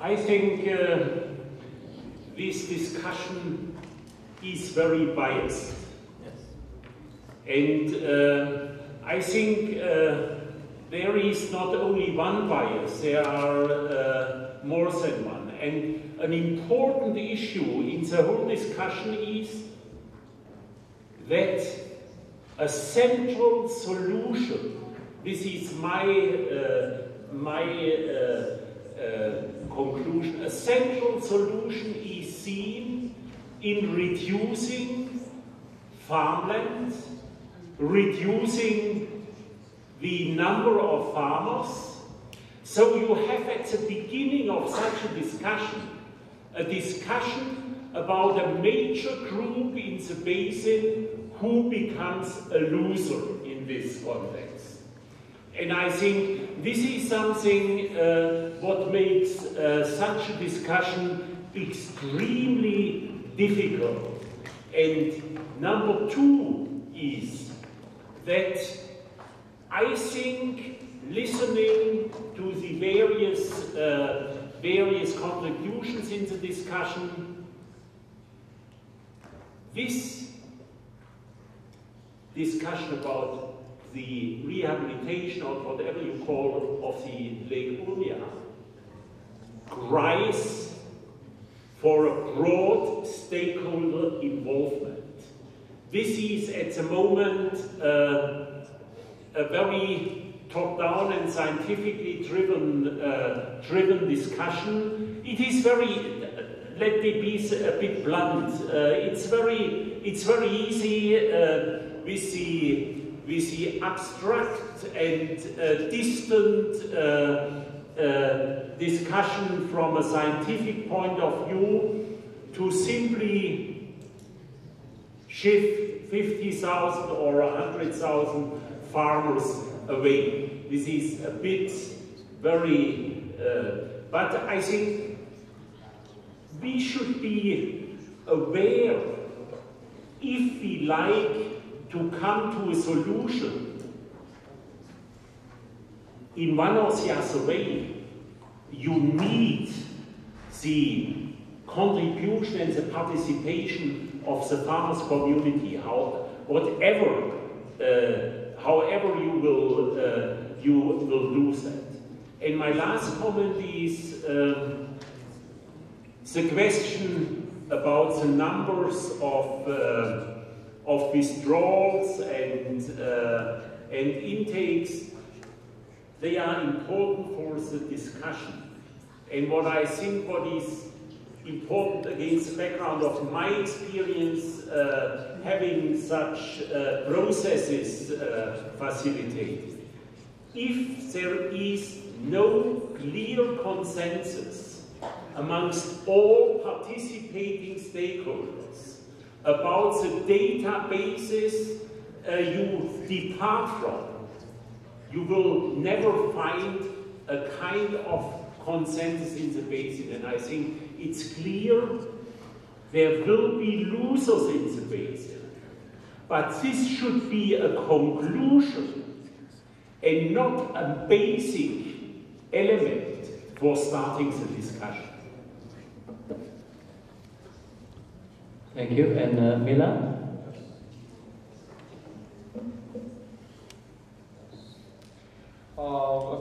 I think this discussion is very biased. Yes. And I think there is not only one bias, there are more than one. And an important issue in the whole discussion is that a central solution, this is my conclusion, a central solution is seen in reducing farmland, reducing the number of farmers. So you have at the beginning of such a discussion about a major group in the basin who becomes a loser in this context. And I think this is something what makes such a discussion extremely difficult. And number two is that I think listening to the various contributions in the discussion, this discussion about the rehabilitation or whatever you call it of the Lake Urmia cries for a broad stakeholder involvement. This is at the moment a very top-down and scientifically driven discussion. It is very, let me be a bit blunt, it's very easy with the abstract and distant discussion from a scientific point of view to simply shift 50,000 or 100,000 farmers away. This is a bit very, but I think we should be aware, if we like to come to a solution in one or the other way, you need the contribution and the participation of the farmers community, however you will lose that. And my last comment is the question about the numbers of withdrawals and intakes. They are important for the discussion. And what I think what is important against the background of my experience having such processes facilitated. If there is no clear consensus amongst all participating stakeholders about the databases you depart from, you will never find a kind of consensus in the basin. And I think it's clear there will be losers in the basin. But this should be a conclusion and not a basic element for starting the discussion. Thank you. And Milan?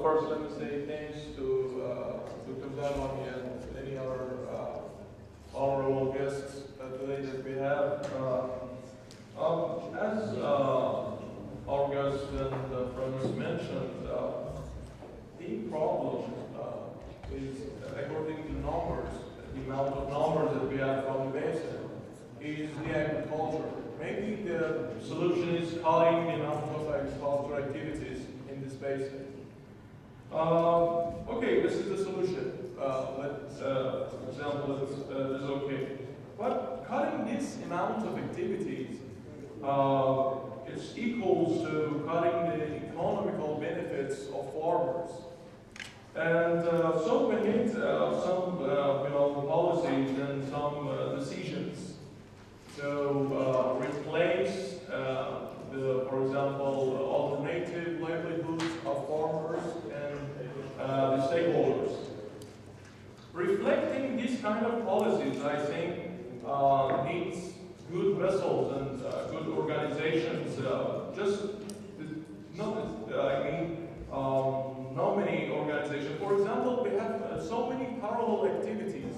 First, let me say thanks to Kazamani and any other honorable guests today that we have. As our guest and friends mentioned, the problem is, according to numbers, the amount of numbers that we have from the basin is the agriculture. Maybe the solution is cutting the amount of agricultural activities in this basin. Okay, this is the solution. For example, this is okay. But cutting this amount of activities is equals to cutting the economical benefits of farmers. And so we need some policies and some decisions to replace for example, alternative livelihoods of farmers and the stakeholders. reflecting these kind of policies, I think, needs good vessels and good organizations. Not many organizations. For example, we have so many parallel activities.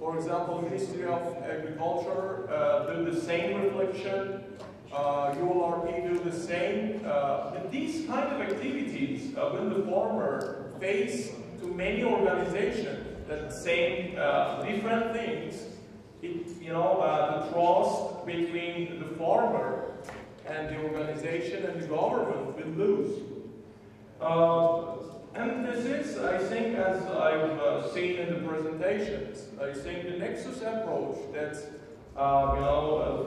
For example, Ministry of Agriculture do the same reflection. ULRP do the same. But these kind of activities, when the farmer face to many organizations that saying different things, the trust between the farmer and the organization and the government will lose. And this is, I think, as I've seen in the presentations, I think the Nexus approach that,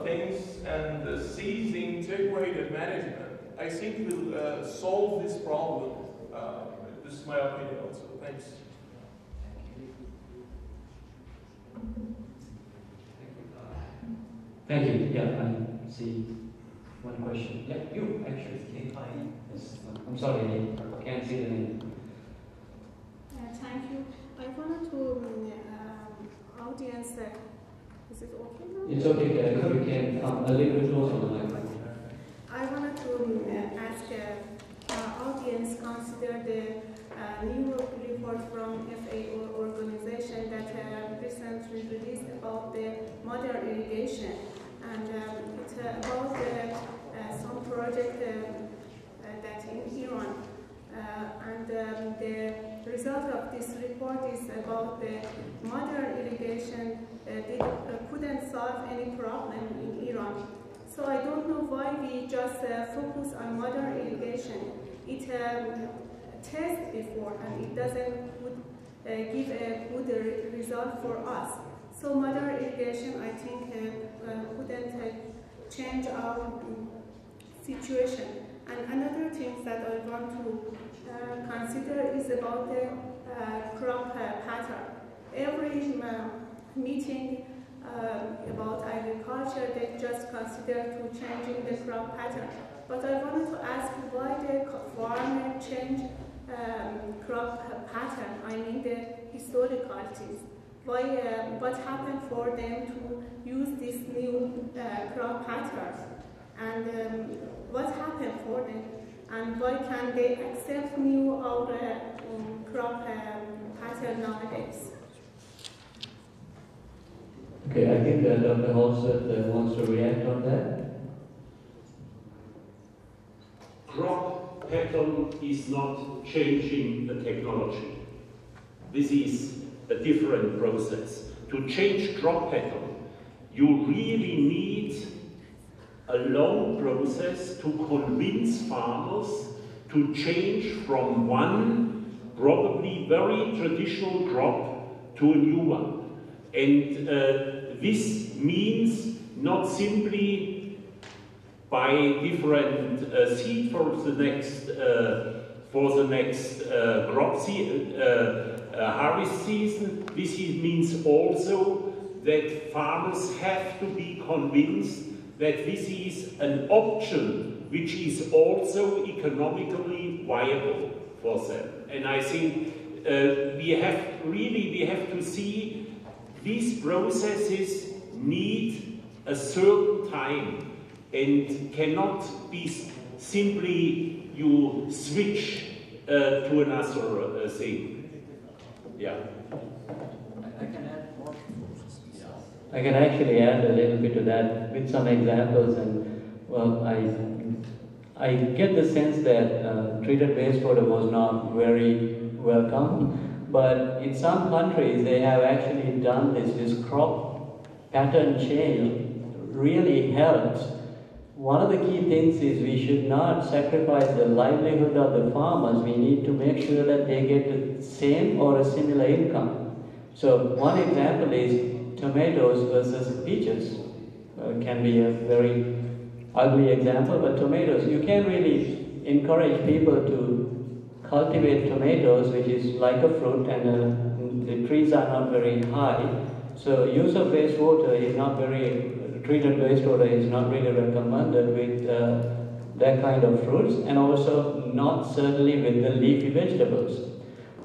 things and sees the integrated management, I think will solve this problem. This is my opinion also. Thanks. Thank you. Yeah, I see one question. Yeah, you actually. Yes. I'm sorry, I can't see the name. Thank you. I wanted to audience. Is it okay now? It's okay. You can come a little bit closer to the microphone. I wanted to ask audience consider the new report from FAO organization that recently released about the modern irrigation, and it's about some project that in Iran, and the result of this report is about the modern irrigation. They couldn't solve any problem in Iran. So I don't know why we just focus on modern irrigation. It tests before and it doesn't give a good result for us. So modern irrigation, I think, couldn't change our situation. And another thing that I want to consider is about the crop pattern. Every meeting about agriculture, they just consider to changing the crop pattern. But I wanted to ask why the farmer change crop pattern, I mean the historical things. Why, what happened for them to use this new crop pattern? And what happened for them? And why can they accept new crop pattern nowadays? Okay, I think Dr. Halstead wants to react on that. Crop pattern is not changing the technology. This is a different process. To change crop pattern, you really need a long process to convince farmers to change from one probably very traditional crop to a new one. And this means not simply by different seed for the next harvest season. This means also that farmers have to be convinced that this is an option which is also economically viable for them. And I think we have to see these processes need a certain time and cannot be simply you switch to another thing. Yeah. I can actually add a little bit to that with some examples, and well, I get the sense that treated wastewater was not very welcome, but in some countries they have actually done this crop pattern change really helps. One of the key things is we should not sacrifice the livelihood of the farmers. We need to make sure that they get the same or a similar income. So one example is tomatoes versus peaches. Can be a very ugly example, but tomatoes, you can really encourage people to cultivate tomatoes, which is like a fruit, and the trees are not very high. So use of wastewater is not very, treated wastewater is not really recommended with that kind of fruits, and also not certainly with the leafy vegetables.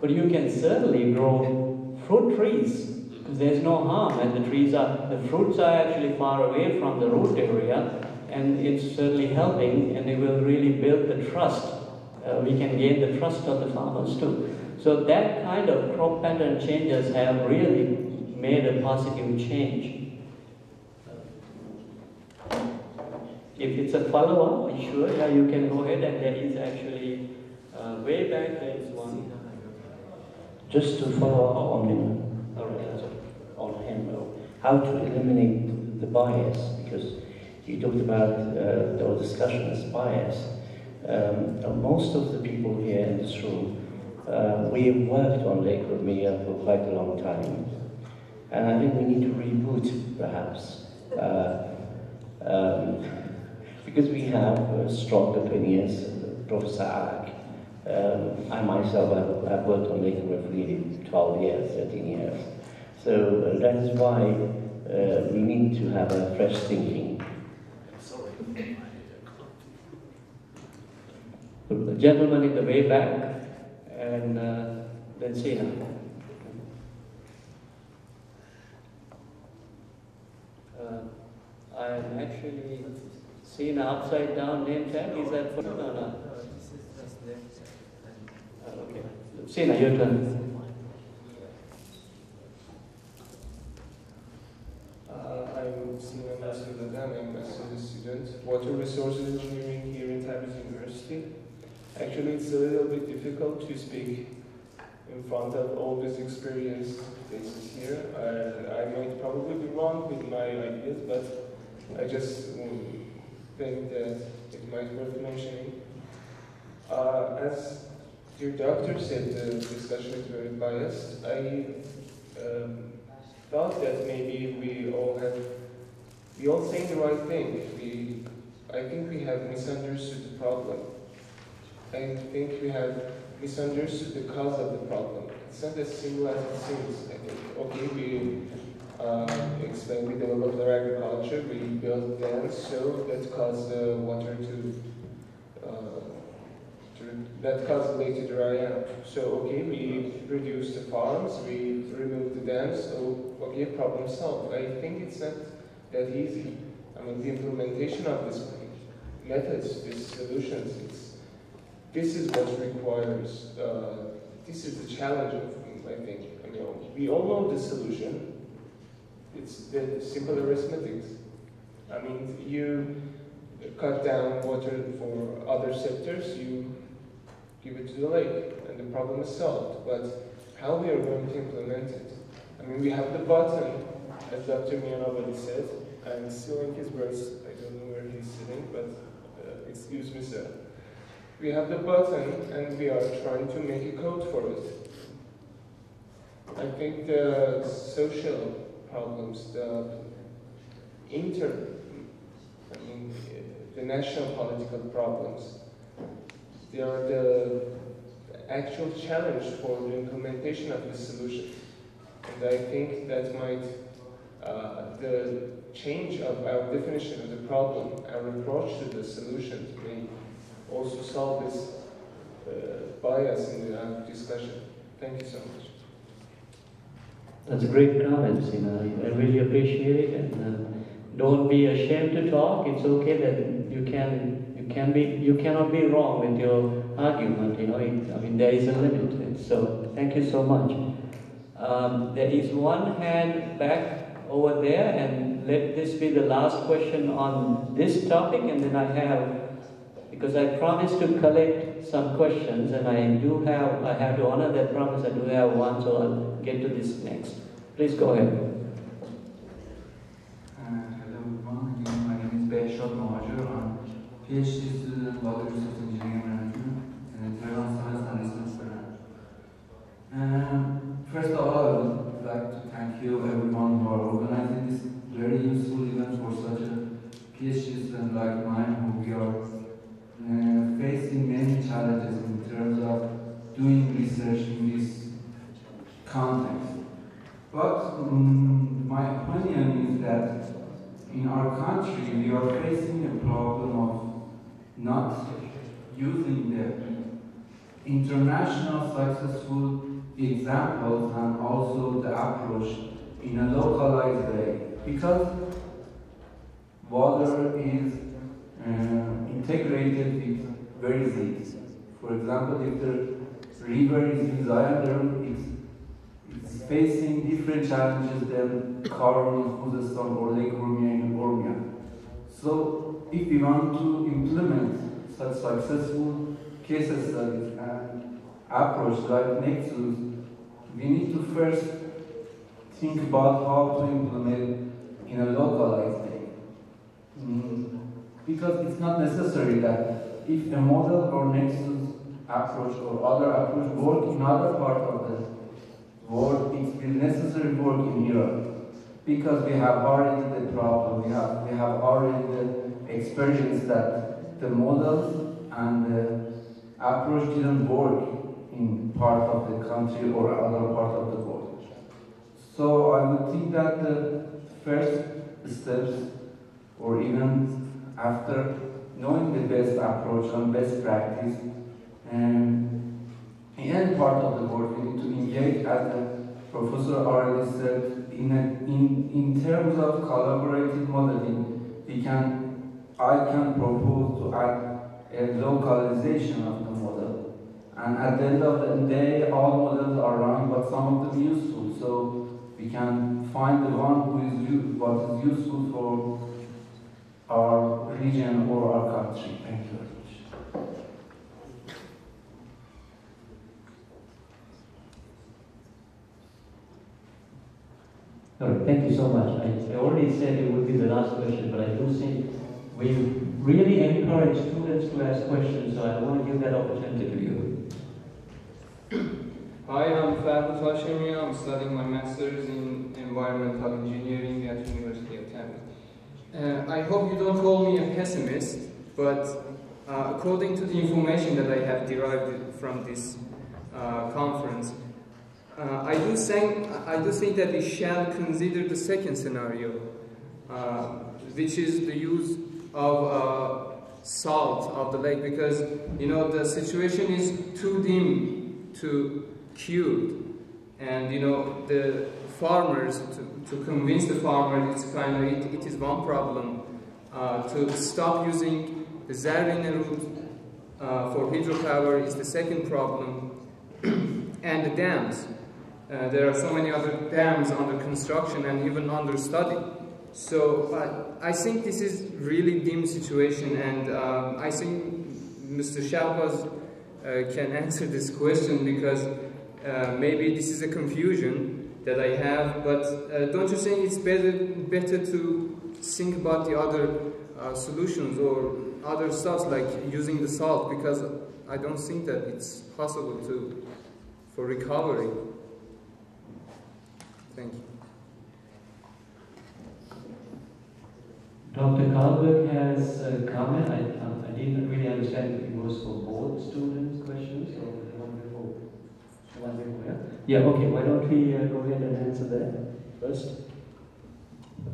But you can certainly grow fruit trees, because there's no harm, and the fruits are actually far away from the root area, and it's certainly helping, and it will really build the trust. We can gain the trust of the farmers too. So that kind of crop pattern changes have really made a positive change. If it's a follow-up, sure, yeah, you can go ahead, and there is actually way back there is one. Just to follow up on him, how to eliminate the bias, because you talked about the discussion is bias. Most of the people here in this room, we have worked on Lake Urmia for quite a long time, and I think we need to reboot, perhaps, because we have strong opinions. Professor Arak, I myself have worked on Lake Urmia for nearly 12 years, 13 years. So that is why we need to have a fresh thinking. The gentleman in the way back, and then Sina. I'm actually Sina upside down name tag. Is that for no? Okay. Sina, your turn. I'm Sina Nasruddin. I'm a student, water resources engineering here in Tabriz University. Actually, it's a little bit difficult to speak in front of all these experienced faces here. I might probably be wrong with my ideas, but I just think that it might be worth mentioning. As your doctor said, the discussion is very biased. I thought that maybe we all saying the right thing. I think we have misunderstood the problem. I think we have misunderstood the cause of the problem. It's not as simple as it seems. I think, okay, we developed our agriculture, we built dams, so that caused the water that caused the lake to dry out. So, okay, we reduced the farms, we removed the dams, so, okay, problem solved. I think it's not that easy. I mean, the implementation of these methods, these solutions, this is what requires, this is the challenge, I think. I mean, we all know the solution. It's the simple arithmetics. I mean, you cut down water for other sectors, you give it to the lake, and the problem is solved. But how we are going to implement it? I mean, we have the button, as Dr. Mianowali said. I'm stealing his words. I don't know where he's sitting, but excuse me, sir. We have the button, and we are trying to make a code for it. I think the social problems, the national political problems, they are the actual challenge for the implementation of the solution. And I think that might, the change of our definition of the problem, our approach to the solution may also solve this bias in the discussion. Thank you so much. That's a great comment, Sina. I really appreciate it, and don't be ashamed to talk. It's okay that you cannot be wrong with your argument. You know, I mean, there is a limit. So thank you so much. There is one hand back over there, and let this be the last question on this topic, and then I have, because I promised to collect some questions, and I have to honor that promise. I do have one, so I'll get to this next. Please go ahead. Hello everyone, again, my name is Behshad Mohajer. I'm PhD student in Water Resource Engineering Management and Tehran Science and Research Program. First of all, I would like to thank you everyone who are organizing this very useful event for such a PhD student like mine, who we are facing many challenges in terms of doing research in this context. But my opinion is that in our country we are facing a problem of not using the international successful examples and also the approach in a localized way, because water is integrated with various. For example, if the river is in Zion, it's facing different challenges than Karun in Khuzestan or Lake Urmia in Urmia. So, if we want to implement such successful case studies and approach like Nexus, we need to first think about how to implement in a localized way. Because it's not necessary that if a model or Nexus approach or other approach work in other part of the world, it will necessarily work in Europe. Because we have already the problem, we have already the experience that the models and the approach didn't work in part of the country or other part of the world. So I would think that the first steps, or even after knowing the best approach and best practice, in any part of the world we need to engage, as the professor already said, in terms of collaborative modeling, I can propose to add a localization of the model. And at the end of the day, all models are wrong, but some of them useful. So we can find the one what is useful for our region or our country. Thank you very much. All right, thank you so much. I already said it would be the last question, but I do think we really encourage students to ask questions, so I want to give that opportunity to you. Hi, I'm Farhad Hashemi. I'm studying my master's in environmental engineering at University of Tabriz. I hope you don't call me a pessimist, but according to the information that I have derived from this conference, I do think that we shall consider the second scenario, which is the use of salt of the lake, because the situation is too dim to cure, and the farmers, to convince the farmer, it is one problem. To stop using the Zarvina route for hydropower is the second problem, and the dams. There are so many other dams under construction and even under study. So I think this is really dim situation, and I think Mr. Shalbaz can answer this question, because maybe this is a confusion that I have, but don't you think it's better to think about the other solutions or other stuff like using the salt, because I don't think that it's possible for recovery. Thank you. Dr. Karlberg has a comment. I didn't really understand if it was for both students' questions or the one before. Yeah, okay, why don't we go ahead and answer that first?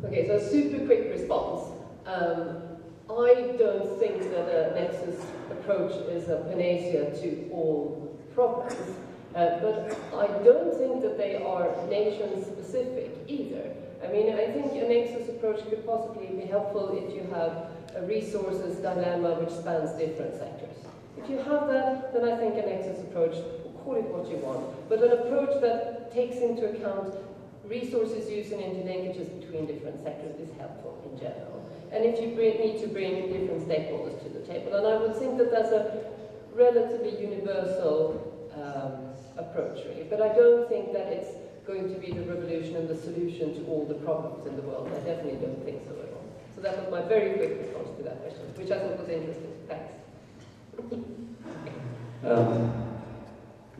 Okay, so a super quick response. I don't think that a Nexus approach is a panacea to all problems, but I don't think that they are nation-specific either. I mean, I think a Nexus approach could possibly be helpful if you have a resources dilemma which spans different sectors. If you have that, then I think a Nexus approach, call it what you want, but an approach that takes into account resources use and interlinkages between different sectors is helpful in general. And if you need to bring different stakeholders to the table, and I would think that that's a relatively universal approach, really. But I don't think that it's going to be the revolution and the solution to all the problems in the world. I definitely don't think so at all. So that was my very quick response to that question, which I thought was interesting. Thanks.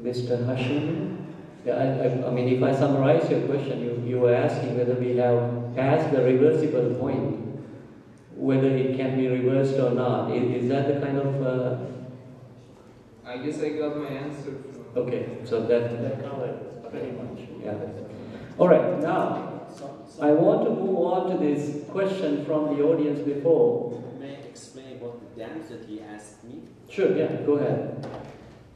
Mr. Hashim? Yeah, I mean, if I summarize your question, you were asking whether we have passed the reversible point, whether it can be reversed or not. Is that the kind of... I guess I got my answer. Okay, so that covered pretty much. Yeah. All right, now, I want to move on to this question from the audience before. May I explain about the dams that he asked me? Sure, yeah, go ahead.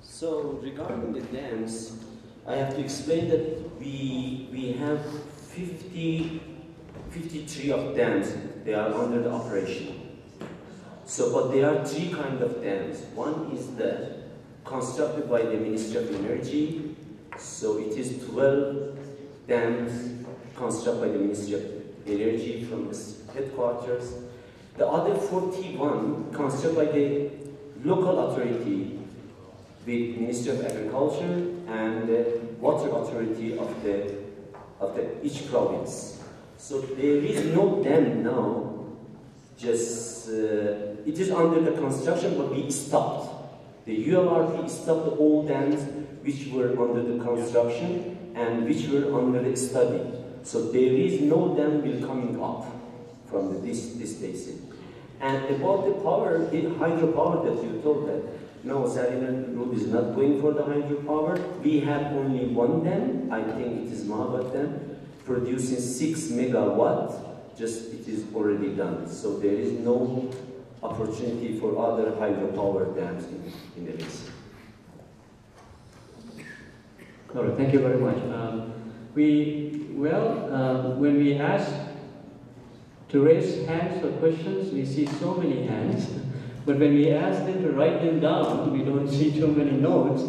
So, regarding the dams, I have to explain that we have 53 of dams. They are under the operation. So, but there are three kinds of dams. One is the constructed by the Ministry of Energy. So it is 12 dams constructed by the Ministry of Energy from its headquarters. The other 41 constructed by the local authority with Ministry of Agriculture and the Water Authority of each province. So there is no dam now. Just it is under the construction, but we stopped. The ULRP stopped all dams which were under the construction and which were under the study. So there is no dam will coming up from this basin. And about the power, the hydropower that you told that, no, Sarina Group is not going for the hydropower. We have only one dam, I think it is Mahabat Dam, producing 6 megawatt, just it is already done. So there is no opportunity for other hydropower dams in the basin. All right, thank you very much. When we ask to raise hands for questions, we see so many hands. But when we ask them to write them down, we don't see too many notes.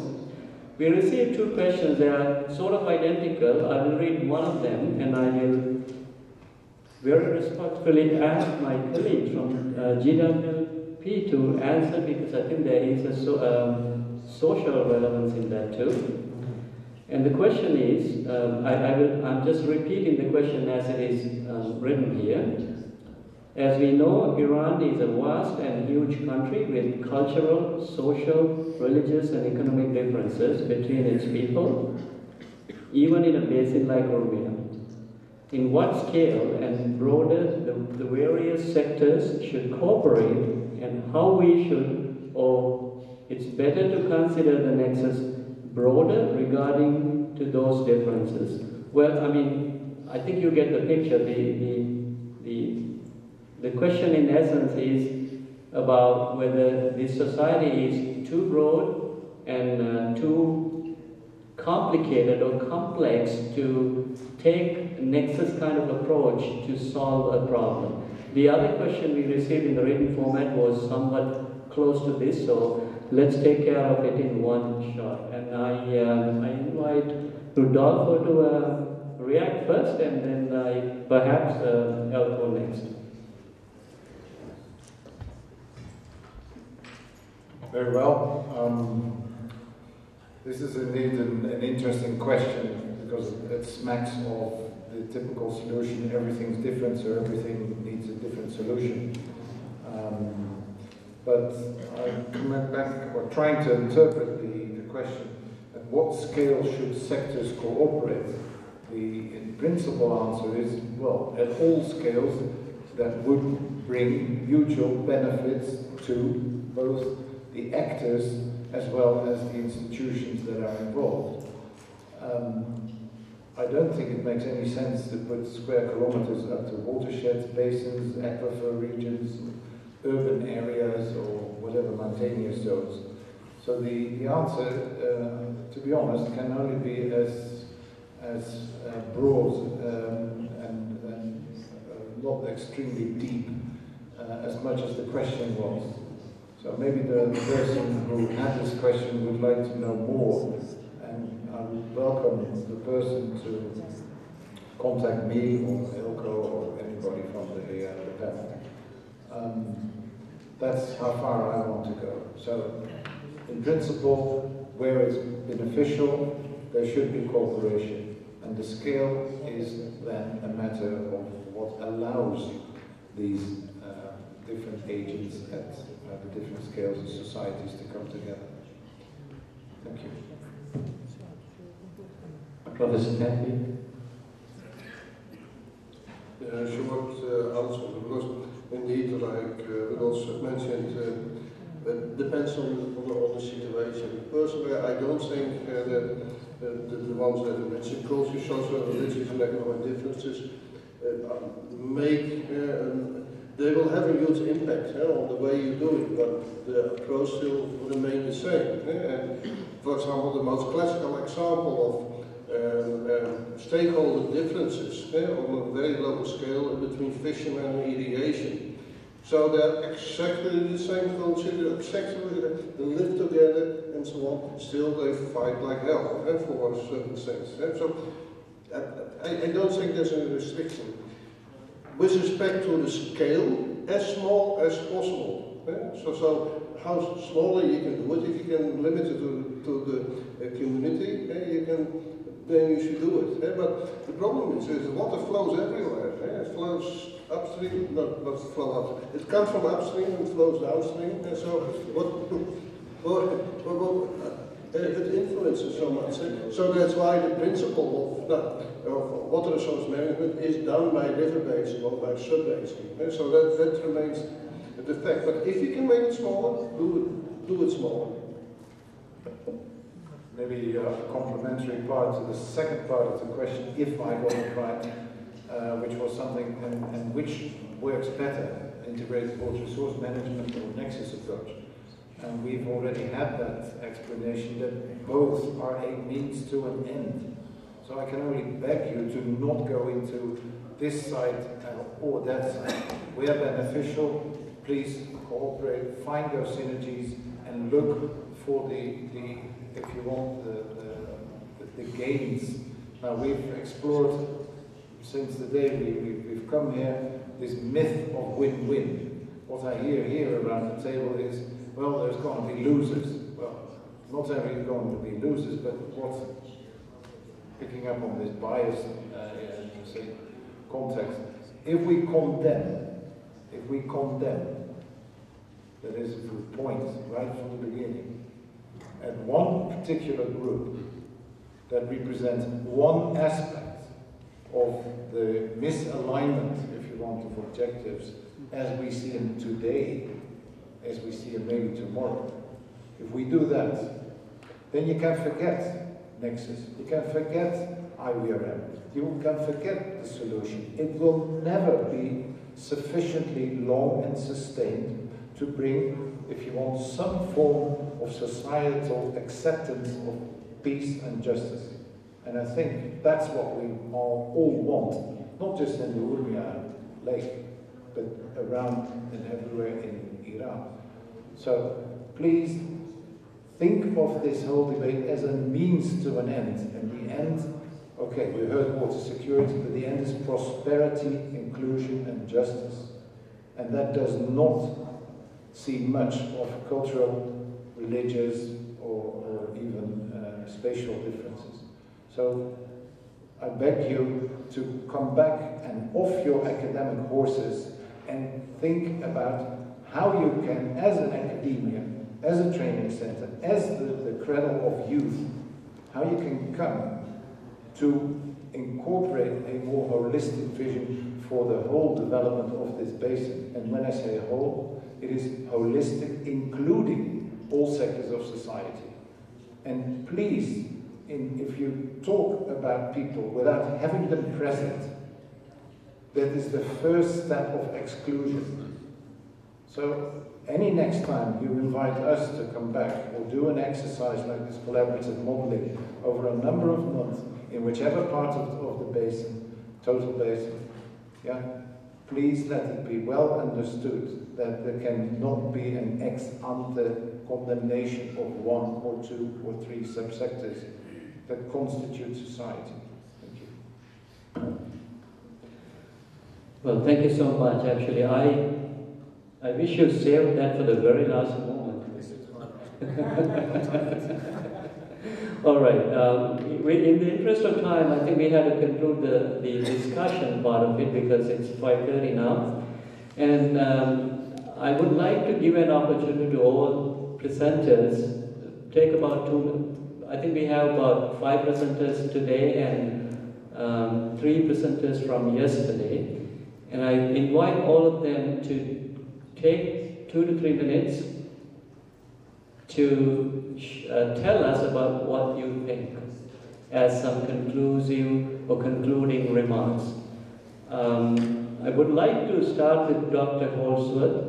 We received two questions. They are sort of identical. I will read one of them, and I will very respectfully ask my colleagues from GWP to answer, because I think there is a social relevance in that too. And the question is, I'm just repeating the question as it is written here. As we know, Iran is a vast and huge country with cultural, social, religious and economic differences between its people, even in a basin like Urmia. In what scale and broader the various sectors should cooperate, and how we should, or it's better to consider the Nexus broader regarding to those differences. Well, I mean, I think you get the picture. The question in essence is about whether this society is too broad and too complicated or complex to take a Nexus kind of approach to solve a problem. The other question we received in the written format was somewhat close to this, so let's take care of it in one shot. And I invite Rudolfo to react first, and then perhaps Elko next. Very well. This is indeed an interesting question, because it smacks of the typical solution. Everything's different, so everything needs a different solution. But I'm coming back, or trying to interpret the question: at what scale should sectors cooperate? The in principle answer is, well, at all scales that would bring mutual benefits to both the actors as well as the institutions that are involved. I don't think it makes any sense to put square kilometers up to watersheds, basins, aquifer regions, urban areas, or whatever, mountainous zones. So the answer, to be honest, can only be as broad and not extremely deep as much as the question was. So maybe the person who had this question would like to know more, and I would welcome the person to contact me or Elko or anybody from the panel. That's how far I want to go. So, in principle, where it's beneficial, there should be cooperation. And the scale is then a matter of what allows these different agents at the different scales of societies to come together. Thank you. Professor Kathy? Short answer, because indeed, like Rudolf mentioned, it depends on the situation. Personally, I don't think that the ones that mention culture, social, religious and economic differences they will have a huge impact on the way you do it, but the approach still remains the same. And for example, the most classical example stakeholder differences on a very local scale between fishermen and irrigation. So they're exactly the same consider, exactly they live together and so on, still they fight like hell for a certain sense. So I don't think there's a restriction. With respect to the scale, as small as possible. So how smaller you can do it, if you can limit it to the community, then you should do it. But the problem is the water flows everywhere. It flows upstream, not flow up. It comes from upstream and flows downstream. And so it influences so much. So that's why the principle of water resource management is done by river basin or by sub-basin. So that remains the fact. But if you can make it smaller, do it smaller. Maybe a complementary part to the second part of the question, if I got it right, which was something, and which works better, integrated water resource management or Nexus approach. And we've already had that explanation that both are a means to an end. So I can only beg you to not go into this side or that side. We are beneficial, please cooperate, find those synergies and look for the if you want, the gains. Now we've explored, since the day we've come here, this myth of win-win. What I hear here around the table is, well, there's going to be losers. Well, not only going to be losers, but what's picking up on this bias context. If we condemn, that is the point right from the beginning, at one particular group that represents one aspect of the misalignment, if you want, of objectives, as we see them today, as we see them maybe tomorrow. If we do that, then you can forget Nexus, you can forget IWRM, you can forget the solution. It will never be sufficiently long and sustained to bring, if you want, some form of societal acceptance of peace and justice. And I think that's what we all want, not just in the Urmia lake, but around and everywhere in Iran. So please think of this whole debate as a means to an end. And the end, okay, we heard water security, but the end is prosperity, inclusion, and justice. And that does not see much of cultural, religious, or even spatial differences. So I beg you to come back and off your academic horses and think about how you can, as an academia, as a training center, as the cradle of youth, how you can come to incorporate a more holistic vision for the whole development of this basin. And when I say whole, it is holistic, including all sectors of society. And please, if you talk about people without having them present, that is the first step of exclusion. So any next time you invite us to come back or do an exercise like this collaborative modeling over a number of months in whichever part of the basin, total basin, yeah, please let it be well understood that there cannot be an ex ante condemnation of one or two or three subsectors that constitute society. Thank you. Well, thank you so much. Actually, I wish you saved that for the very last moment. All right. In the interest of time, I think we had to conclude the discussion part of it because it's 5:30 now. And I would like to give an opportunity to all presenters. Take about 2 minutes. I think we have about 5 presenters today and 3 presenters from yesterday. And I invite all of them to take 2 to 3 minutes to tell us about what you think as some conclusive or concluding remarks. I would like to start with Dr. Holsworth,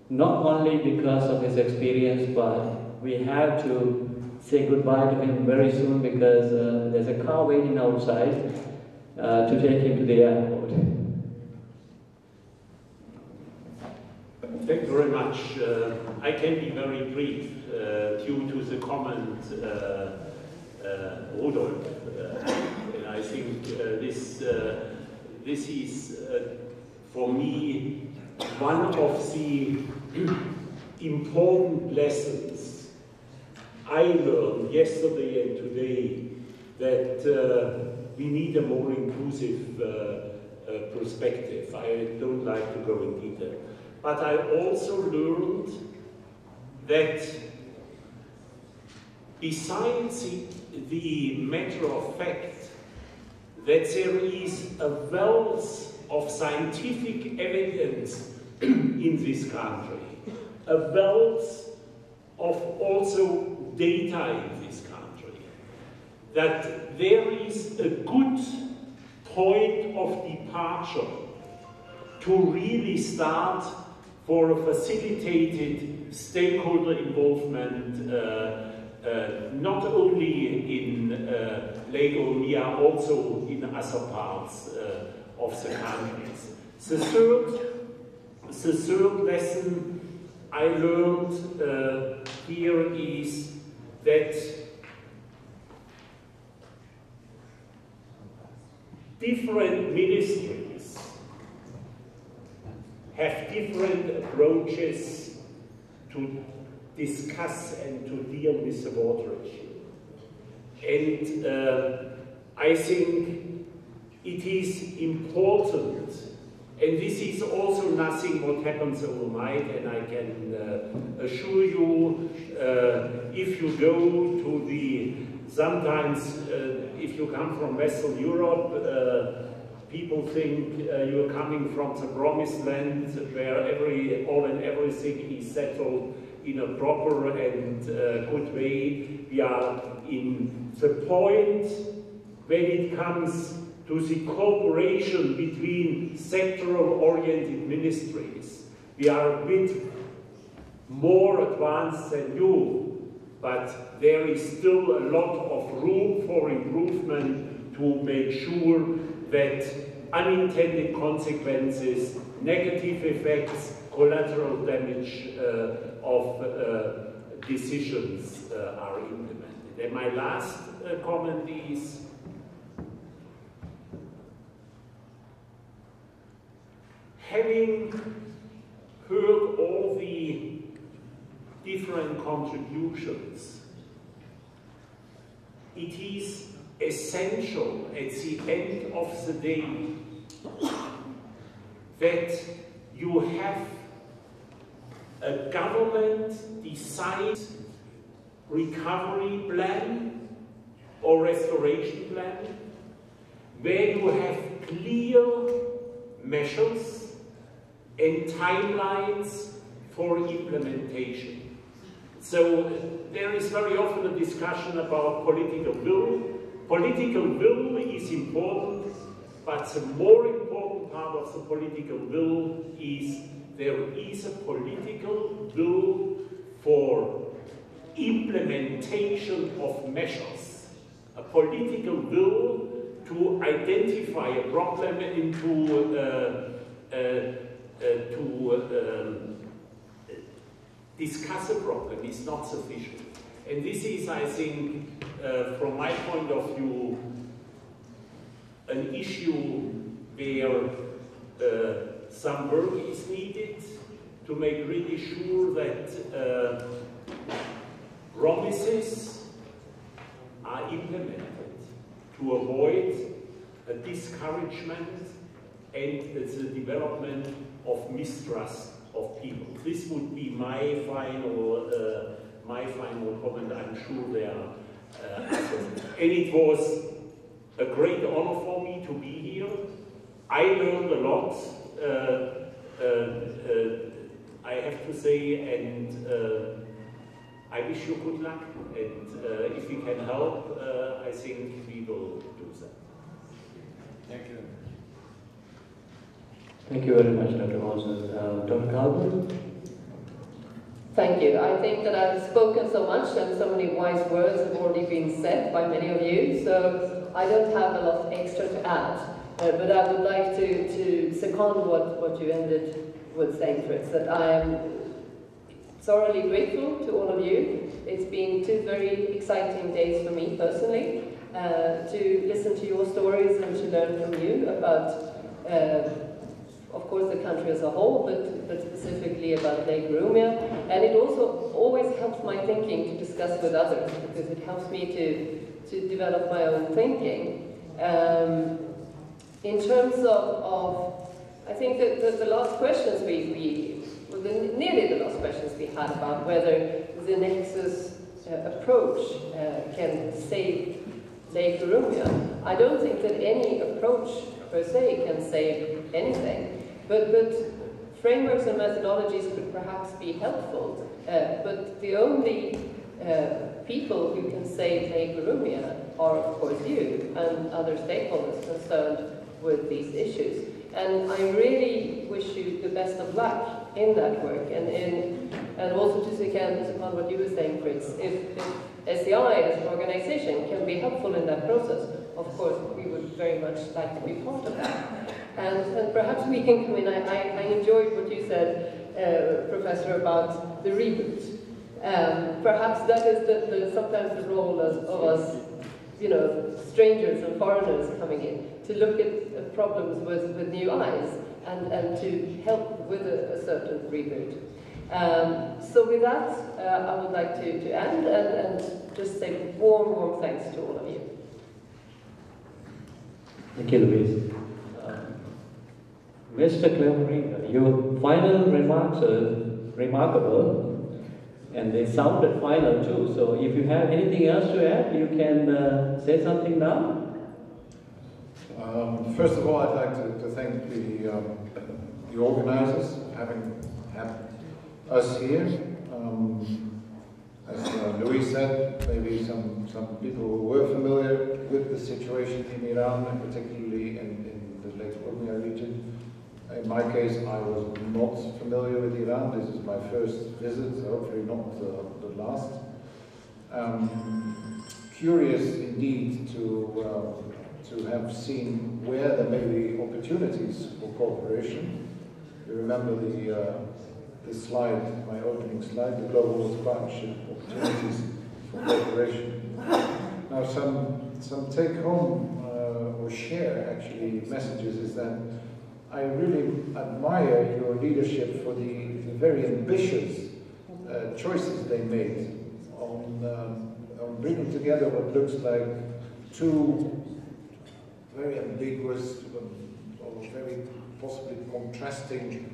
not only because of his experience, but we have to say goodbye to him very soon because there's a car waiting outside to take him to the airport. Thank you very much. I can be very brief due to the comment Rudolf. And I think this is for me one of the important lessons I learned yesterday and today, that we need a more inclusive perspective. I don't like to go in detail. But I also learned that besides the matter of fact that there is a wealth of scientific evidence in this country, a wealth of also data in this country, that there is a good point of departure to really start for a facilitated stakeholder involvement, not only in Lake Urmia, also in other parts of the countries. The third lesson I learned here is that different ministries have different approaches to discuss and to deal with the water issue. And I think it is important, and this is also nothing what happens overnight, and I can assure you, if you go to the, sometimes if you come from Western Europe, people think you're coming from the promised land where all and everything is settled in a proper and good way. We are in the point when it comes to the cooperation between sectoral-oriented ministries. We are a bit more advanced than you, but there is still a lot of room for improvement to make sure that unintended consequences, negative effects, collateral damage of decisions are implemented. And my last comment is, having heard all the different contributions, it is essential at the end of the day that you have a government decide recovery plan or restoration plan where you have clear measures and timelines for implementation. So there is very often a discussion about political will. Political will is important, but the more important part of the political will is there is a political will for implementation of measures, a political will to identify a problem and to discuss a problem is not sufficient. And this is, I think, from my point of view, an issue where some work is needed to make really sure that promises are implemented to avoid a discouragement and the development of mistrust of people. This would be my final comment. I'm sure there are others. And it was a great honor for me to be here. I learned a lot, I have to say, and I wish you good luck. And if we can help, I think we will do that. Thank you. Thank you very much, Dr. Moses. Dr. Calvin? Thank you. I think that I've spoken so much and so many wise words have already been said by many of you, so I don't have a lot extra to add. But I would like to second what you ended with saying, Fritz, that I am thoroughly grateful to all of you. It's been 2 very exciting days for me personally, to listen to your stories and to learn from you about of course the country as a whole, but specifically about Lake Urmia. And it also always helps my thinking to discuss with others, because it helps me to develop my own thinking. In terms of I think that the last questions nearly the last questions we had about whether the Nexus approach can save Lake Urmia, I don't think that any approach per se can save anything. But frameworks and methodologies could perhaps be helpful. But the only people who can save Lake Urmia are, of course, you and other stakeholders concerned with these issues. And I really wish you the best of luck in that work. And also to second upon what you were saying, Fritz, if SCI as an organization can be helpful in that process, of course, we would very much like to be part of that. And perhaps we can come in. I enjoyed what you said, Professor, about the reboot. Perhaps that is sometimes the role of us, strangers and foreigners coming in, to look at problems with new eyes and to help with a certain reboot. So with that, I would like to end and just say warm thanks to all of you. Thank you, Louise. Mr. Clevery, your final remarks are remarkable, and they sounded final too. So if you have anything else to add, you can say something now. First of all, I'd like to thank the organizers for having us here. As Louise said, maybe some people who were familiar with the situation in Iran, and particularly in the Lake Urmia region. In my case, I was not familiar with Iran. This is my first visit, so hopefully not the last. Curious indeed to have seen where there may be opportunities for cooperation. You remember this slide, my opening slide, the Global Water Partnership opportunities for cooperation. Now, some take-home or share actually messages is that I really admire your leadership for the very ambitious choices they made on bringing together what looks like 2 very ambiguous or very possibly contrasting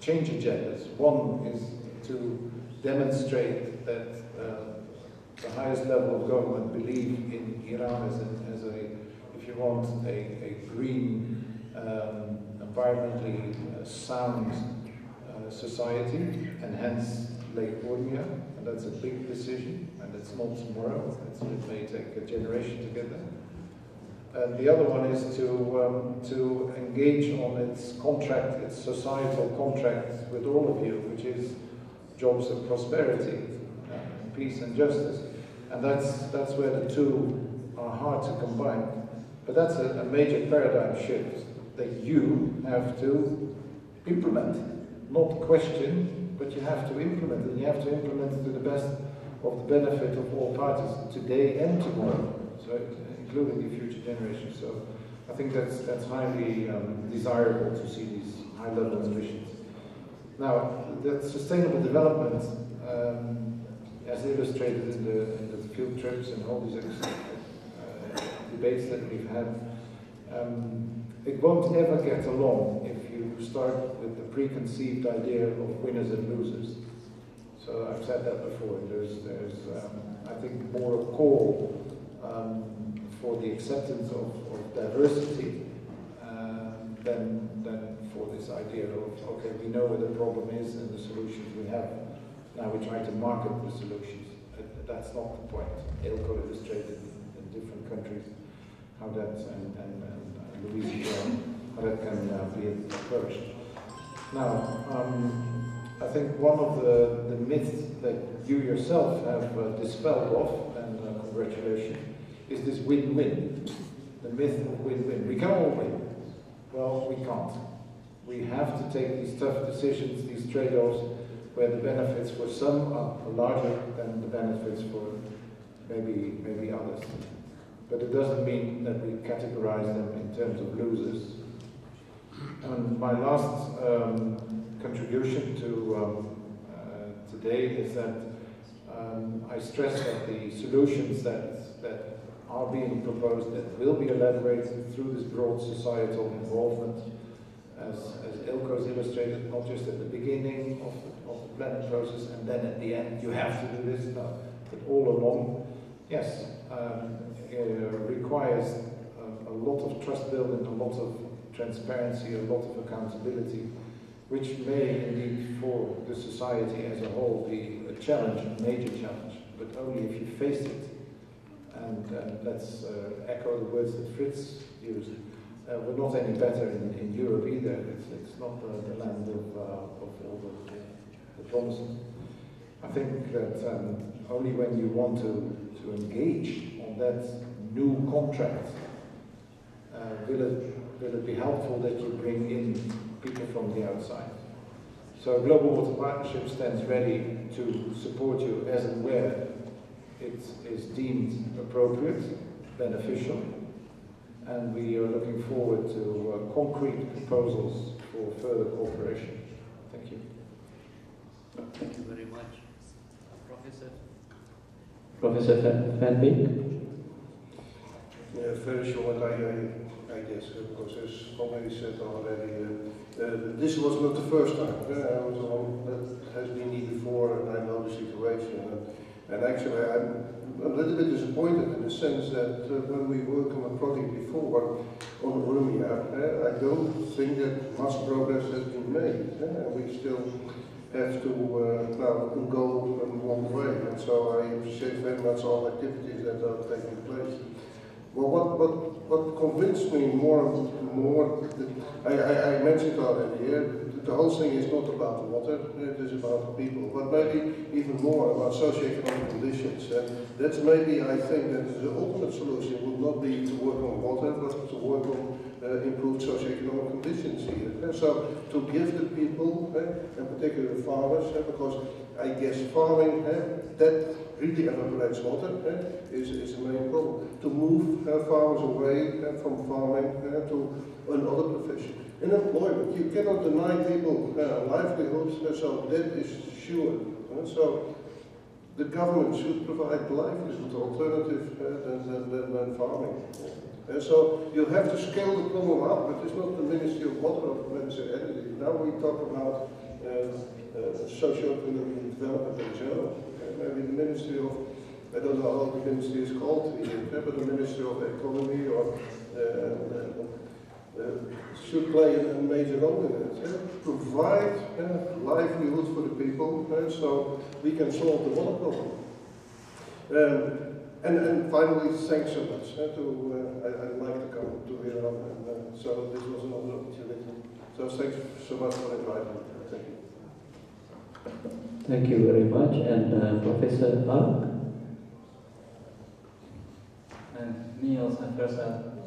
change agendas. One is to demonstrate that the highest level of government believe in Iran as a, if you want, a green, environmentally sound society, and hence Lake Urmia, and that's a big decision, and it's not tomorrow, it may take a generation to get there. And the other one is to engage on its contract, its societal contract with all of you, which is jobs and prosperity, peace and justice. And that's where the 2 are hard to combine. But that's a major paradigm shift that you have to implement, not question, but you have to implement, and you have to implement it to the best of the benefit of all parties, today and tomorrow, so including the future generations. So I think that's highly desirable to see these high-level ambitions. Now, the sustainable development, as illustrated in the field trips and all these debates that we've had, it won't ever get along if you start with the preconceived idea of winners and losers. So I've said that before. There's I think, more a call for the acceptance of diversity than for this idea of, okay, we know where the problem is and the solutions we have. Now we try to market the solutions. That's not the point. Ilko illustrated in different countries how that, and Louise, how that can be approached. Now, I think one of the myths that you yourself have dispelled off, and congratulations, is this win-win. The myth of win-win. We can all win. Well, we can't. We have to take these tough decisions, these trade-offs, where the benefits for some are larger than the benefits for maybe others. But it doesn't mean that we categorize them in terms of losers. And my last contribution to today is that I stress that the solutions that are being proposed, that will be elaborated through this broad societal involvement, as Ilko's illustrated, not just at the beginning of the planning process and then at the end, you have to do this, no, but all along, yes, requires a lot of trust building, a lot of transparency, a lot of accountability, which may indeed for the society as a whole be a challenge, a major challenge, but only if you face it. And let's echo the words that Fritz used. We're not any better in Europe either. It's not the land of all the promises. I think that only when you want to engage on that new contract will it be helpful that you bring in people from the outside. So Global Water Partnership stands ready to support you as and where it is deemed appropriate, beneficial, and we are looking forward to concrete proposals for further cooperation. Thank you. Thank you very much. Professor Van Beek? Yeah, very short, I guess, because as already said already, this was not the first time. I was on, that has been here before, and I know the situation. And actually, I'm a little bit disappointed in the sense that when we worked on a project before on Urmia, I don't think that much progress has been made. We still have to now go one way. And so I appreciate very much all activities that are taking place. Well, what convinced me more and more, I mentioned already here, the whole thing is not about water, it is about people, but maybe even more about socio-economic conditions. And that's maybe, I think, that the ultimate solution would not be to work on water, but to work on improved socio-economic conditions here. So to give the people, in particular the farmers, because I guess farming, that really evaporates water, is the main problem. To move farmers away from farming to another profession. In employment, you cannot deny people livelihoods, so that is sure. So the government should provide livelihood alternative than farming. So you have to scale the problem up, but it's not the Ministry of Water or the Ministry of Energy. Now we talk about socio-economic development in general. Maybe the Ministry of, I don't know how the ministry is called here, but the Ministry of Economy or should play a major role in it. Provide livelihood for the people so we can solve the water problem. And finally, thanks so much. I'd like to come to here, and so this was another opportunity. So thanks so much for inviting me. Thank you. Thank you very much. And Professor Park? And me also,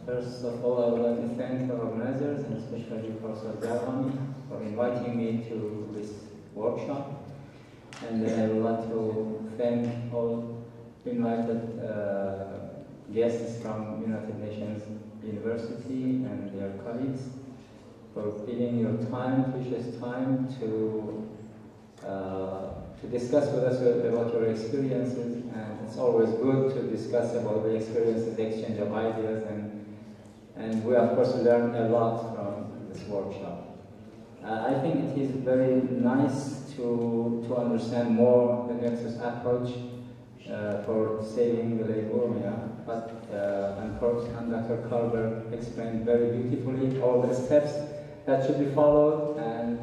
first of all, I would like to thank the organizers, and especially Professor Garhami, for inviting me to this workshop. And I would like to thank all invited guests from United Nations University and their colleagues for giving your time, precious time, to discuss with us about your experiences. And it's always good to discuss about the experiences, the exchange of ideas, and we of course learn a lot from this workshop. I think it is very nice to understand more the Nexus approach for saving the Lake Urmia, but and Dr. Carver explained very beautifully all the steps that should be followed and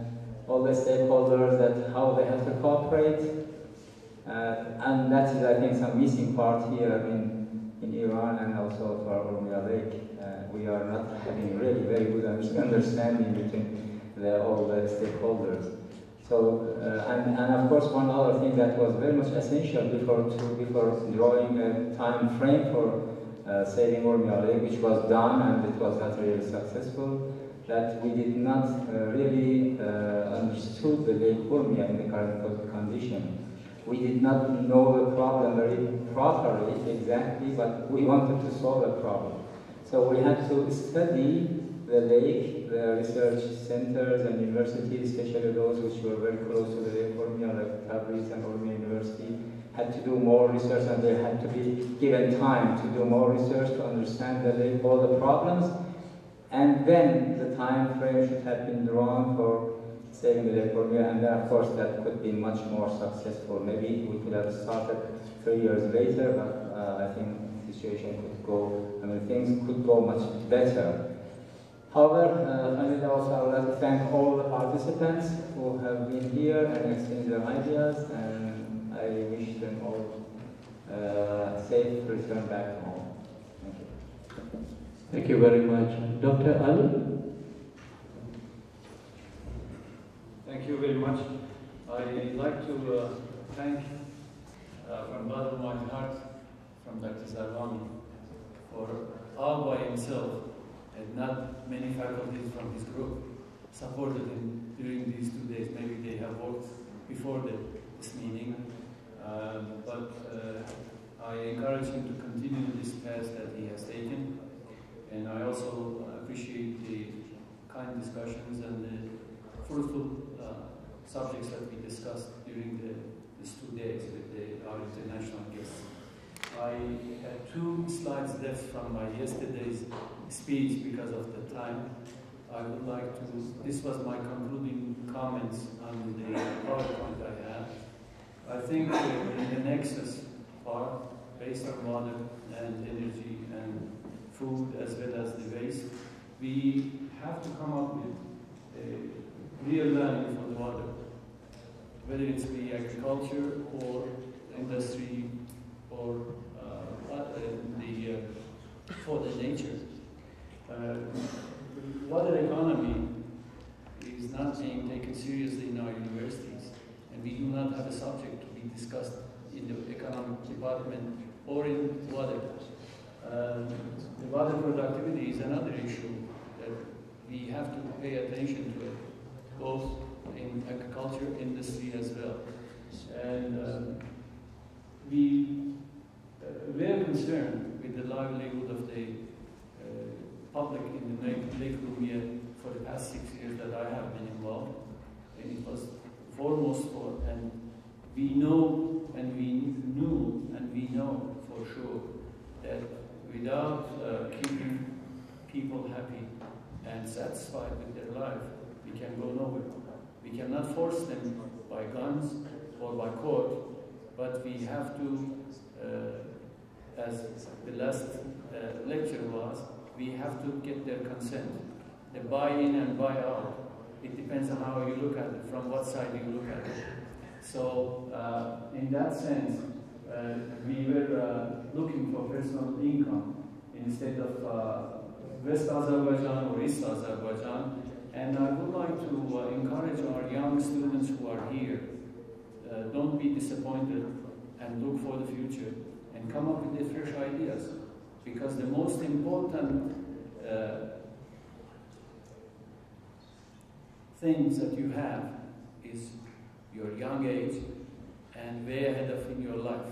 all the stakeholders, that how they have to cooperate, and that is, I think, some missing part here in Iran and also for Urmia Lake. We are not having really very good understanding between all the stakeholders. So So, and of course, one other thing that was very much essential before drawing a time frame for saving Urmia Lake, which was done and it was not really successful, that we did not really understood the Lake Urmia in the current condition. We did not know the problem very properly, exactly, but we wanted to solve the problem. So we had to study the lake, the research centers and universities, especially those which were very close to the Lake Urmia, like Tabriz and Urmia University, had to do more research, and they had to be given time to do more research to understand the lake, all the problems, and then the time frame should have been drawn for saving the Lake Urmia, and then of course that could be much more successful. Maybe we could have started 3 years later, but I think the situation could go, things could go much better. However, finally also I would like to thank all the participants who have been here and exchanged their ideas, and I wish them all a safe return back home. Thank you. Thank you very much. Dr. Ali? Thank you very much. I'd like to thank from the bottom of my heart from Dr. Zarwani for all by himself, and not many faculties from his group supported him during these 2 days. Maybe they have worked before this meeting, but I encourage him to continue this path that he has taken, and I also appreciate the kind discussions and the fruitful subjects that we discussed during these 2 days with our international guests. I had 2 slides left from my yesterday's speech because of the time. I would like to, this was my concluding comments on the PowerPoint I have. I think in the Nexus part, based on water and energy and food as well as the waste, we have to come up with a real learning for the water, whether it's the agriculture or industry or for the nature. Water economy is not being taken seriously in our universities, and we do not have a subject to be discussed in the economic department or in water. The water productivity is another issue that we have to pay attention to it, both in agriculture, industry as well. And we are concerned with the livelihood of the public in the Lake Urmia for the past 6 years that I have been involved. And it was foremost for, and we know and we knew and we know for sure that without keeping people happy and satisfied with their life, we can go nowhere. We cannot force them by guns or by court, but we have to, as the last lecture was, we have to get their consent. The buy-in and buy-out, it depends on how you look at it, from what side you look at it. So in that sense, we were looking for personal income instead of West Azerbaijan or East Azerbaijan. And I would like to encourage our young students who are here, don't be disappointed and look for the future and come up with the fresh ideas. Because the most important things that you have is your young age and way ahead of in your life.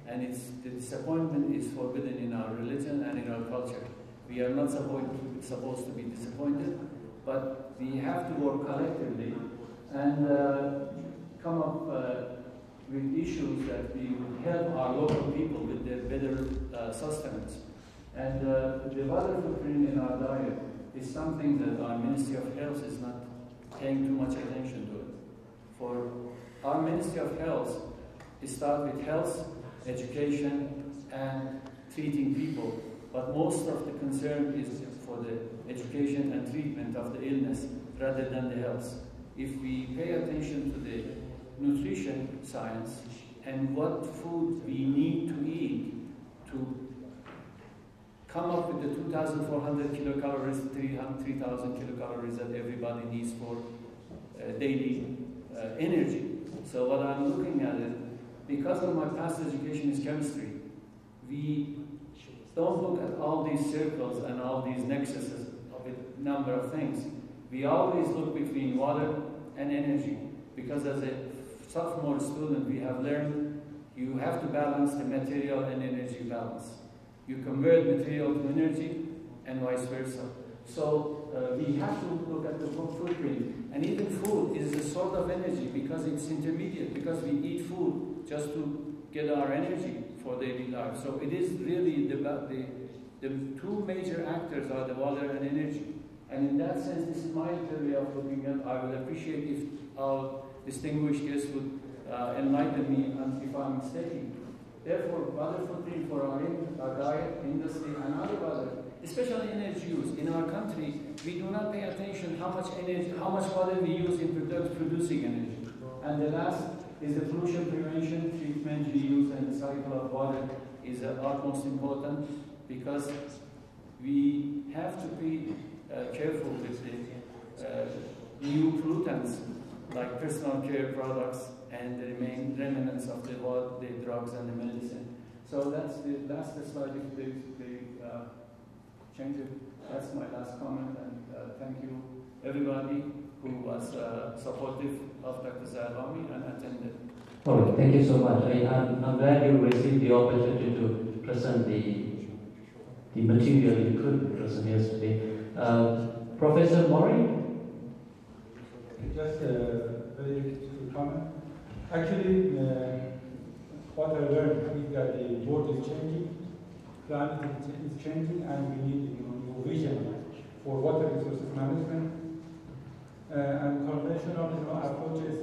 And the disappointment is forbidden in our religion and in our culture. We are not supposed to be disappointed, but we have to work collectively and come up with issues that we would help our local people with their better sustenance. And the water footprint in our diet is something that our Ministry of Health is not paying too much attention to it. For our Ministry of Health, it starts with health, education, and treating people. But most of the concern is for the education and treatment of the illness rather than the health. If we pay attention to the nutrition science and what food we need to eat to come up with the 2,400 kilocalories, 3,000 kilocalories that everybody needs for daily energy. So what I'm looking at it, because of my past education is chemistry, we don't look at all these circles and all these nexuses of a number of things. We always look between water and energy, because as a sophomore student we have learned you have to balance the material and energy balance. You convert material to energy and vice versa. So we have to look at the footprint. And even food is a sort of energy because it's intermediate, because we eat food just to get our energy for daily life. So it is really the two major actors are the water and energy. And in that sense, this is my theory of looking at. I would appreciate if our distinguished guests would enlighten me if I'm mistaken. Therefore, water footprint for our diet, industry, and other water, especially energy use. In our country, we do not pay attention how much energy, how much water we use in producing energy. And the last is the pollution prevention, treatment, reuse, and the cycle of water is utmost important, because we have to be careful with the new pollutants like personal care products and the remnants of the drugs and the medicine. So that's the slide. If they change it, that's my last comment. And thank you everybody who was supportive of Dr. Zarghami and attended. All right, thank you so much. I'm glad you received the opportunity to present the material you couldn't present yesterday. Professor Mori? Just a very quick comment. Actually, what I learned is that the world is changing, climate is changing, and we need new vision for water resources management. And conventional approaches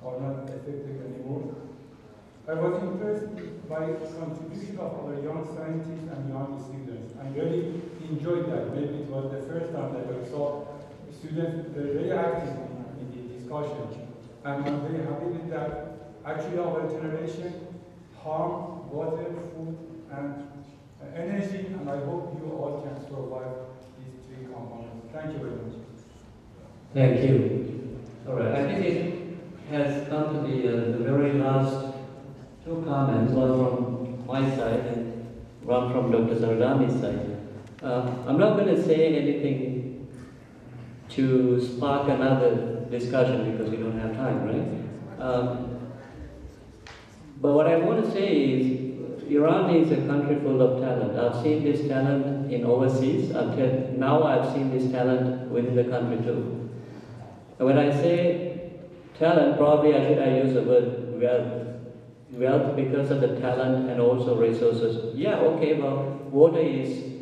are not effective anymore. I was impressed by the contribution of our young scientists and young students. I really enjoyed that. Maybe it was the first time that I saw students very active in the discussion. And I'm very happy with that. Actually, our generation harm water, food, and energy, and I hope you all can survive these three components. Thank you very much. Thank you. All right, I think it has come to the very last two comments, one from my side and one from Dr. Zarghami's side. I'm not going to say anything to spark another discussion because we don't have time, right? But what I want to say is, Iran is a country full of talent. I've seen this talent in overseas. Now I've seen this talent within the country too. And when I say talent, probably I use the word wealth. Wealth because of the talent and also resources. Yeah, okay, well, water is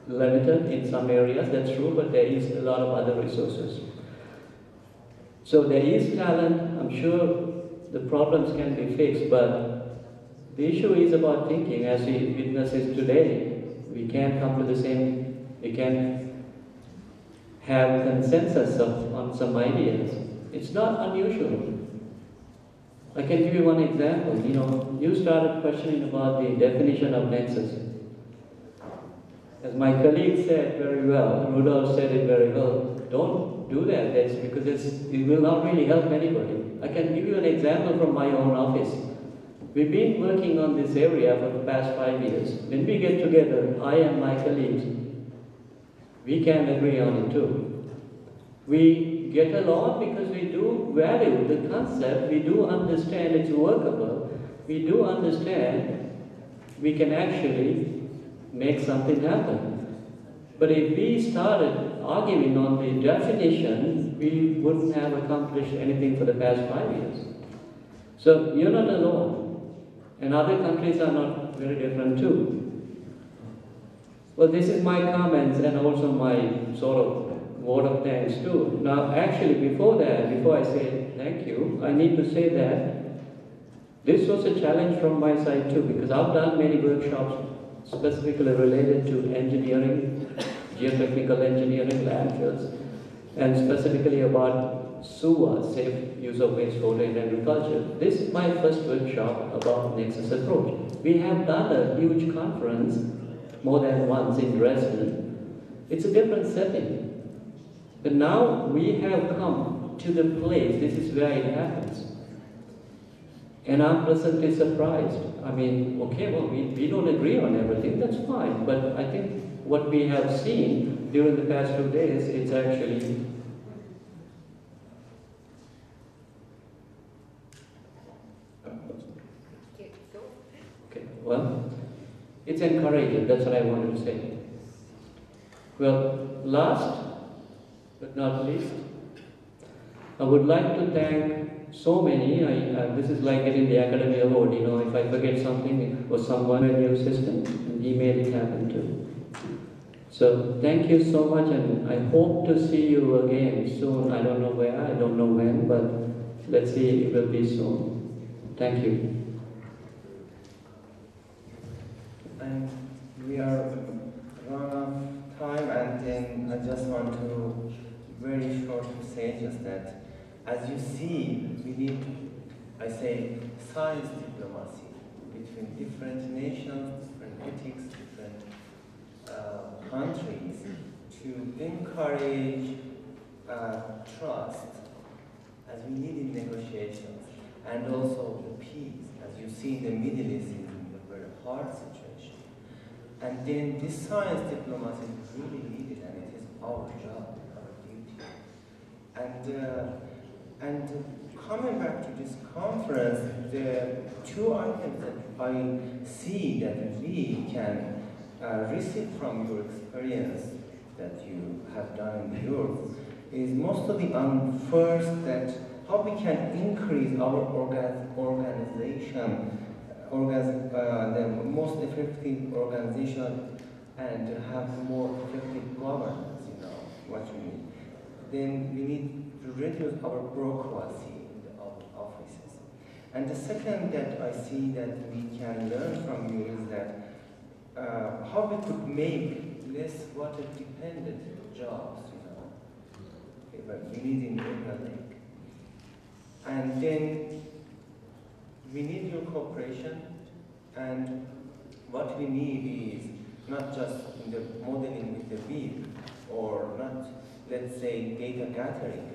limited in some areas, that's true, but there is a lot of other resources. So there is talent. I'm sure the problems can be fixed, but the issue is about thinking. As we witness it today, we can't come to the same, we can have consensus on some ideas. It's not unusual. I can give you one example. You started questioning about the definition of nexus. As my colleague said very well, Rudolph said it very well, don't do that because it will not really help anybody. I can give you an example from my own office. We've been working on this area for the past 5 years. When we get together, I and my colleagues, we can agree on it too. We get along because we do value the concept, we do understand it's workable, we do understand we can actually make something happen. But if we started arguing on the definition, we wouldn't have accomplished anything for the past 5 years. So you're not alone, and other countries are not very different too. Well, this is my comments and also my sort of word of thanks too. Now, actually, before I say thank you, I need to say that this was a challenge from my side too, because I've done many workshops specifically related to engineering, geotechnical engineering, landfills, and specifically about SUA, safe use of wastewater in agriculture. This is my first workshop about Nexus approach. We have done a huge conference more than once in Dresden. It's a different setting. But now we have come to the place, this is where it happens. And I'm pleasantly surprised. I mean, okay, well, we don't agree on everything, that's fine. But I think what we have seen during the past 2 days, it's actually well, it's encouraging, that's what I wanted to say. Well, last but not least, I would like to thank so many. This is like getting the Academy Award, you know, if I forget something or someone in your system, and he made it happen too. So thank you so much, and I hope to see you again soon. I don't know where, I don't know when, but let's see, it will be soon. Thank you. And we are run out of time, and then I just want to very short to say just that, as you see, we need, I say, science diplomacy between different nations, different ethics, different countries to encourage trust, as we need in negotiations, and also the peace, as you see in the Middle East, is a very hard situation. And then this science diplomacy is really needed, and it is our job, our duty. And coming back to this conference, the two items that I see that we can receive from your experience that you have done in Europe is mostly on first that how we can increase our organization, the most effective organization, and have more effective governance, you know, what you need. Then we need to reduce our bureaucracy in the offices. And the second that I see that we can learn from you is that how we could make less water-dependent jobs, you know, okay, but we need in Lake. And then we need your cooperation, and what we need is not just in the modeling with the wheel, or not, let's say, data gathering.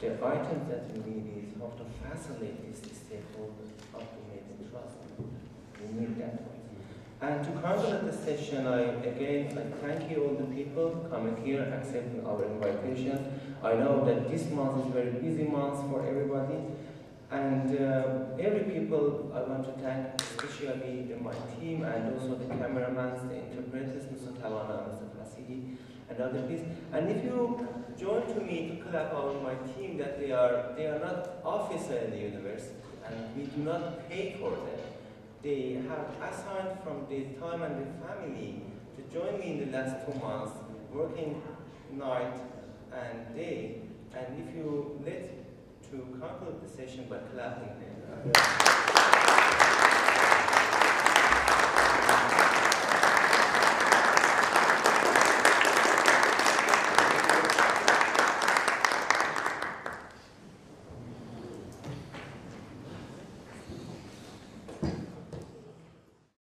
The items that we need is how to facilitate these stakeholders, how to make them trust. We need that one. And to conclude the session, I thank you all the people coming here, accepting our invitation. I know that this month is a very busy month for everybody. And every people I want to thank, especially my team and also the cameramans, the interpreters, Mr. Tawana, Mr. Fasidi, and other people. And if you join to me to clap out my team that they are not officers in the university and we do not pay for them. They have assigned from their time and their family to join me in the last 2 months, working night and day. And if you let to conclude the session by clapping them.